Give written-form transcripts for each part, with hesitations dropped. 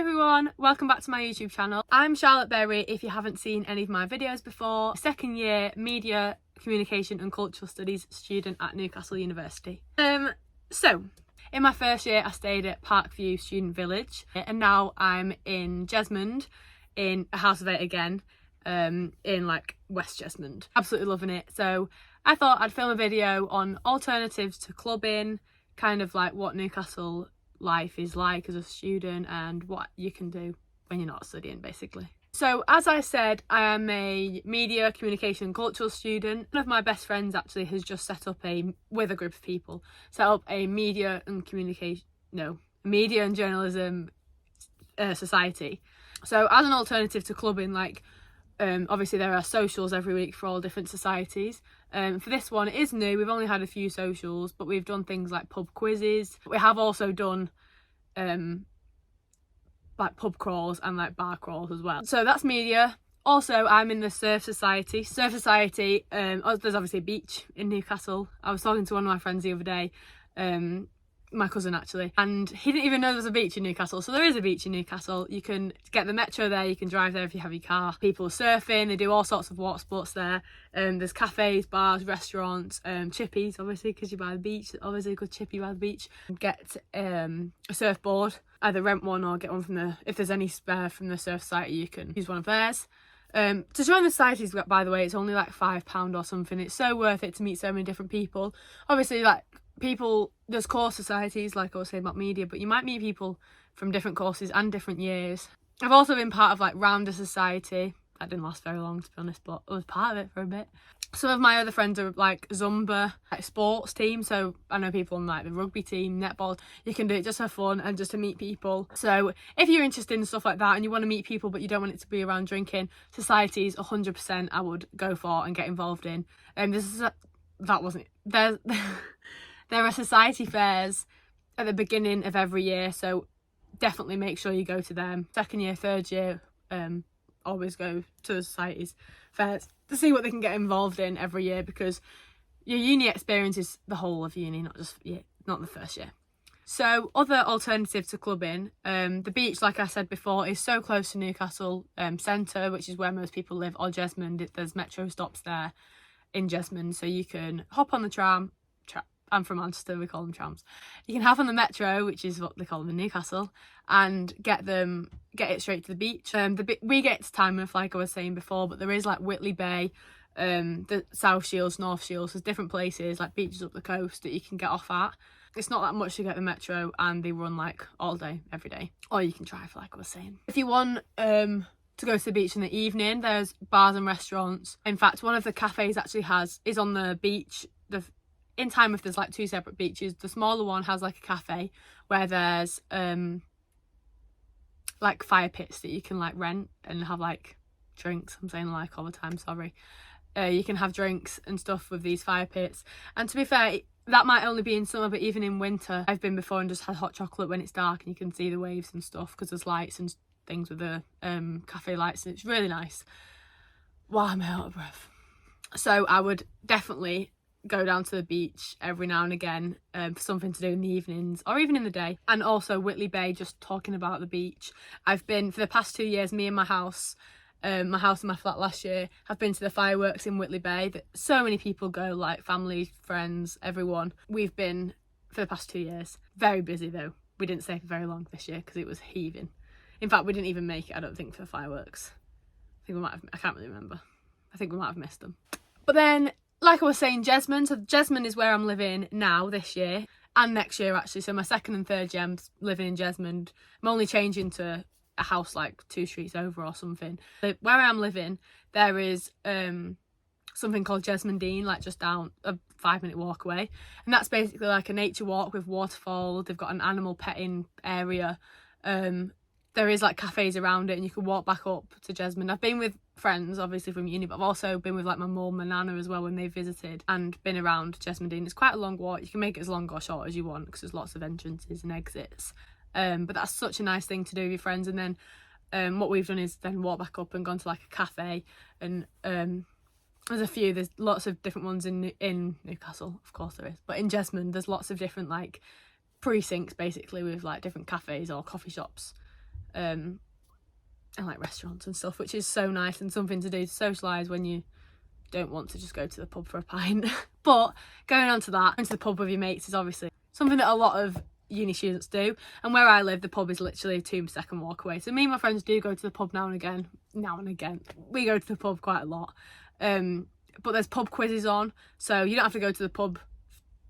everyone, welcome back to my YouTube channel. I'm Charlotte Berry if you haven't seen any of my videos before. Second year Media, Communication and Cultural Studies student at Newcastle University. So in my first year I stayed at Parkview Student Village and now I'm in Jesmond in a house of 8 again, in like West Jesmond. Absolutely loving it. So I thought I'd film a video on alternatives to clubbing, kind of like what Newcastle life is like as a student and what you can do when you're not studying, basically. So as I said, I am a media, communication and cultural student. One of my best friends actually has just set up with a group of people, set up a media and journalism society. So as an alternative to clubbing, like obviously there are socials every week for all different societies. For this one, it is new. We've only had a few socials, but we've done things like pub quizzes. We have also done like pub crawls and like bar crawls as well. So that's media. Also, I'm in the surf society. Surf society, there's obviously a beach in Newcastle. I was talking to one of my friends the other day, my cousin actually, and he didn't even know there was a beach in Newcastle. So there is a beach in Newcastle. You can get the metro there, you can drive there if you have your car. People surfing, they do all sorts of water sports there. There's cafes, bars, restaurants, chippies obviously because you're by the beach. Obviously a good chippy by the beach. Get a surfboard, either rent one or get one from if there's any spare from the surf society, you can use one of theirs. To join the societies, by the way, it's only like £5 or something. It's so worth it to meet so many different people. Obviously, like there's course societies like I was saying about media, but you might meet people from different courses and different years. I've also been part of like Rounder Society. That didn't last very long, to be honest, but I was part of it for a bit. Some of my other friends are like Zumba, like sports team, so I know people on like the rugby team, netball. You can do it just for fun and just to meet people. So if you're interested in stuff like that and you want to meet people but you don't want it to be around drinking, societies 100% I would go for and get involved in. There are society fairs at the beginning of every year, so definitely make sure you go to them. Second year, third year, always go to the societies fairs to see what they can get involved in every year, because your uni experience is the whole of uni, not the first year. So other alternatives to clubbing, the beach, like I said before, is so close to Newcastle centre, which is where most people live, or Jesmond. There's metro stops there in Jesmond, so you can hop on the tram. I'm from Manchester, we call them trams. You can hop on the metro, which is what they call them in Newcastle, and get it straight to the beach. We get to Tynemouth, like I was saying before, but there is like Whitley Bay, the South Shields, North Shields. There's different places, like beaches up the coast that you can get off at. It's not that much to get the metro, and they run like all day, every day. Or you can drive, like I was saying. If you want to go to the beach in the evening, there's bars and restaurants. In fact, one of the cafes actually is on the beach. In Tynemouth there's like 2 separate beaches. The smaller one has like a cafe where there's like fire pits that you can like rent and have like drinks. I'm saying like all the time, sorry. You can have drinks and stuff with these fire pits, and to be fair, that might only be in summer, but even in winter I've been before and just had hot chocolate when it's dark and you can see the waves and stuff because there's lights and things with the cafe lights, and it's really nice. Wow, I'm out of breath. So I would definitely go down to the beach every now and again for something to do in the evenings or even in the day. And also Whitley Bay, just talking about the beach. I've been, for the past 2 years, me and my house and my flat last year, have been to the fireworks in Whitley Bay. That so many people go, like family, friends, everyone. We've been for the past 2 years. Very busy though. We didn't stay for very long this year because it was heaving. In fact, we didn't even make it, I don't think, for the fireworks. I can't really remember. I think we might have missed them. But then, like I was saying, Jesmond. So Jesmond is where I'm living now this year and next year actually. So my second and third year I'm living in Jesmond. I'm only changing to a house like 2 streets over or something. Where I am living, there is something called Jasmine Dean, like just down a 5-minute walk away. And that's basically like a nature walk with waterfall. They've got an animal petting area. There is like cafes around it and you can walk back up to Jesmond. I've been with friends obviously from uni, but I've also been with like my mum and nana as well when they visited and been around Jasmine Dean. It's quite a long walk. You can make it as long or short as you want because there's lots of entrances and exits. But that's such a nice thing to do with your friends. And then what we've done is then walk back up and gone to like a cafe, and there's lots of different ones in Newcastle, of course there is, but in Jesmond there's lots of different like precincts basically with like different cafes or coffee shops and like restaurants and stuff, which is so nice and something to do to socialise when you don't want to just go to the pub for a pint. But going on to that, going to the pub with your mates is obviously something that a lot of uni students do, and where I live the pub is literally a 2-second walk away, so me and my friends do go to the pub now and again. We go to the pub quite a lot, but there's pub quizzes on, so you don't have to go to the pub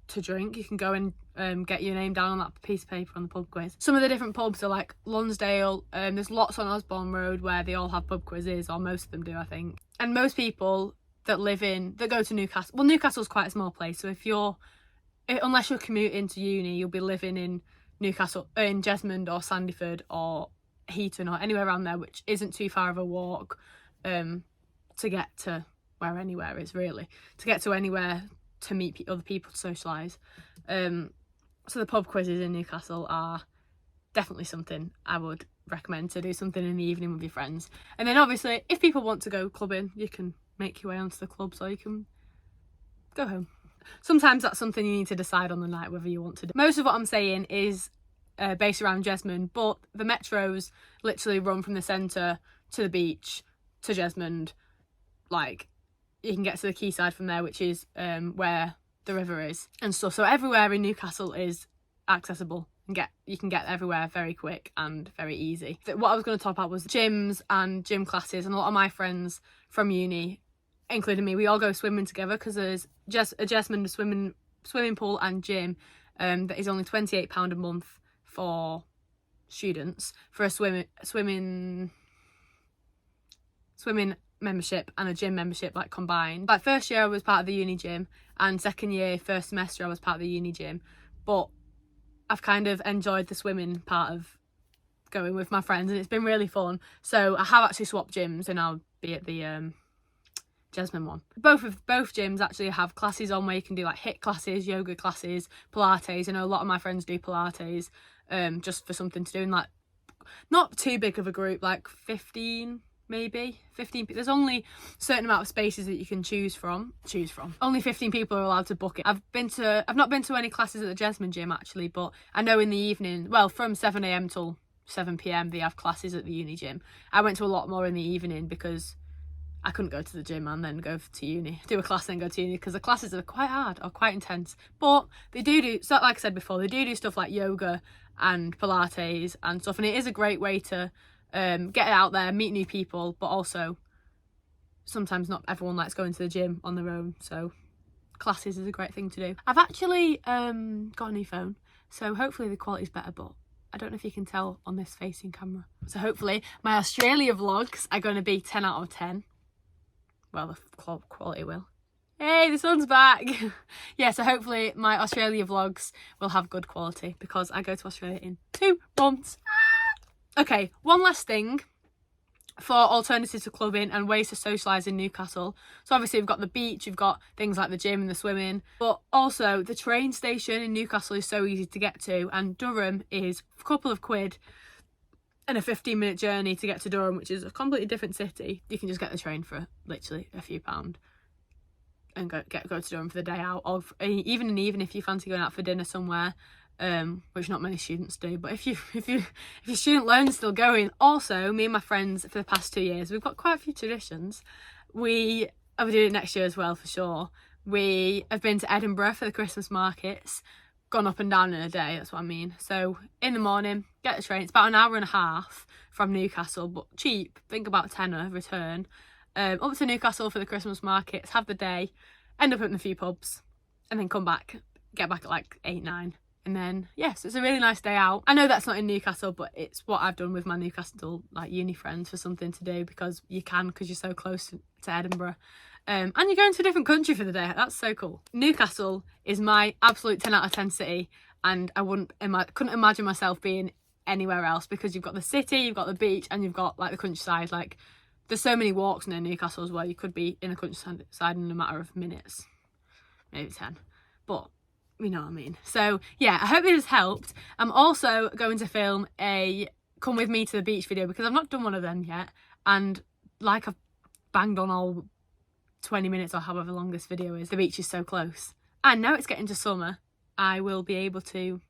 to drink. You can go and get your name down on that piece of paper on the pub quiz. Some of the different pubs are like Lonsdale, there's lots on Osborne Road where they all have pub quizzes, or most of them do, I think. And most people that go to Newcastle, well, Newcastle's quite a small place, so unless you're commuting to uni, you'll be living in Newcastle, in Jasmine or Sandyford or Heaton or anywhere around there, which isn't too far of a walk to get to where anywhere is, really, to get to anywhere to meet other people, to socialise. So the pub quizzes in Newcastle are definitely something I would recommend, to do something in the evening with your friends. And then obviously if people want to go clubbing, you can make your way onto the clubs, or you can go home. Sometimes that's something you need to decide on the night whether you want to do. Most of what I'm saying is based around Jasmine, but the metros literally run from the centre to the beach to Jasmine. Like, you can get to the quayside from there, which is where the river is and stuff. So everywhere in Newcastle is accessible, and you can get everywhere very quick and very easy. What I was going to talk about was gyms and gym classes, and a lot of my friends from uni, including me, we all go swimming together, because there's a Jasmine swimming pool and gym that is only £28 a month for students, for a swimming membership and a gym membership, like, combined. Like, first year I was part of the uni gym, and second year, first semester, I was part of the uni gym, but I've kind of enjoyed the swimming part of going with my friends, and it's been really fun. So I have actually swapped gyms, and I'll be at the Jasmine one. Both gyms actually have classes on where you can do like HIIT classes, yoga classes, Pilates. I know a lot of my friends do Pilates just for something to do, and like not too big of a group, like 15 maybe. 15. There's only a certain amount of spaces that you can choose from. Only 15 people are allowed to book it. I've not been to any classes at the Jasmine gym actually, but I know in the evening, well, from 7 a.m. till 7 p.m. they have classes at the uni gym. I went to a lot more in the evening because I couldn't go to the gym and then go to uni, do a class and go to uni, because the classes are quite hard or quite intense. But they do, so like I said before, they do stuff like yoga and Pilates and stuff, and it is a great way to get out there, meet new people, but also sometimes not everyone likes going to the gym on their own, so classes is a great thing to do. I've actually got a new phone, so hopefully the quality's better, but I don't know if you can tell on this facing camera. So hopefully my Australia vlogs are going to be 10 out of 10. Well, the quality will. Hey, the sun's back. Yeah, so hopefully my Australia vlogs will have good quality, because I go to Australia in 2 months. Okay, one last thing for alternatives to clubbing and ways to socialise in Newcastle. So obviously we've got the beach, you've got things like the gym and the swimming, but also the train station in Newcastle is so easy to get to, and Durham is a couple of quid and a 15-minute journey to get to Durham, which is a completely different city. You can just get the train for literally a few £, and go to Durham for the day out, or even in the evening if you fancy going out for dinner somewhere, which not many students do. But if your student loan's still going. Also, me and my friends for the past 2 years, we've got quite a few traditions. We are doing it next year as well for sure. We have been to Edinburgh for the Christmas markets, gone up and down in a day, that's what I mean. So in the morning, get the train, it's about an hour and a half from Newcastle, but cheap, think about tenner return, up to Newcastle for the Christmas markets, have the day, end up in a few pubs, and then get back at like 8, 9, and then yes, it's a really nice day out. I know that's not in Newcastle, but it's what I've done with my Newcastle like uni friends for something to do, because you can, because you're so close to Edinburgh. And you're going to a different country for the day. That's so cool. Newcastle is my absolute 10 out of 10 city, and I couldn't imagine myself being anywhere else, because you've got the city, you've got the beach, and you've got like the countryside. Like, there's so many walks near Newcastle as well. You could be in the countryside in a matter of minutes, maybe 10, but you know what I mean. So yeah, I hope this has helped. I'm also going to film a come with me to the beach video, because I've not done one of them yet, and like I've banged on all 20 minutes or however long this video is, the beach is so close, and now it's getting to summer, I will be able to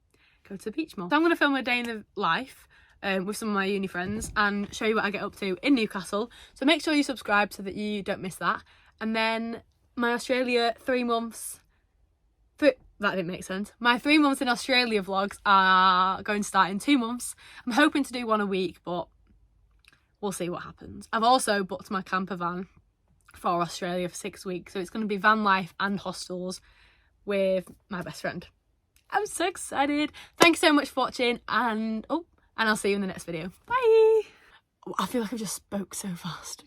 go to the beach more. So I'm going to film a day in the life with some of my uni friends and show you what I get up to in Newcastle. So make sure you subscribe so that you don't miss that. And then my Australia 3 months... That didn't make sense. My 3 months in Australia vlogs are going to start in 2 months. I'm hoping to do one a week, but we'll see what happens. I've also booked my camper van for Australia for 6 weeks. So it's going to be van life and hostels with my best friend. I'm so excited. Thanks so much for watching, and I'll see you in the next video. Bye. I feel like I just spoke so fast.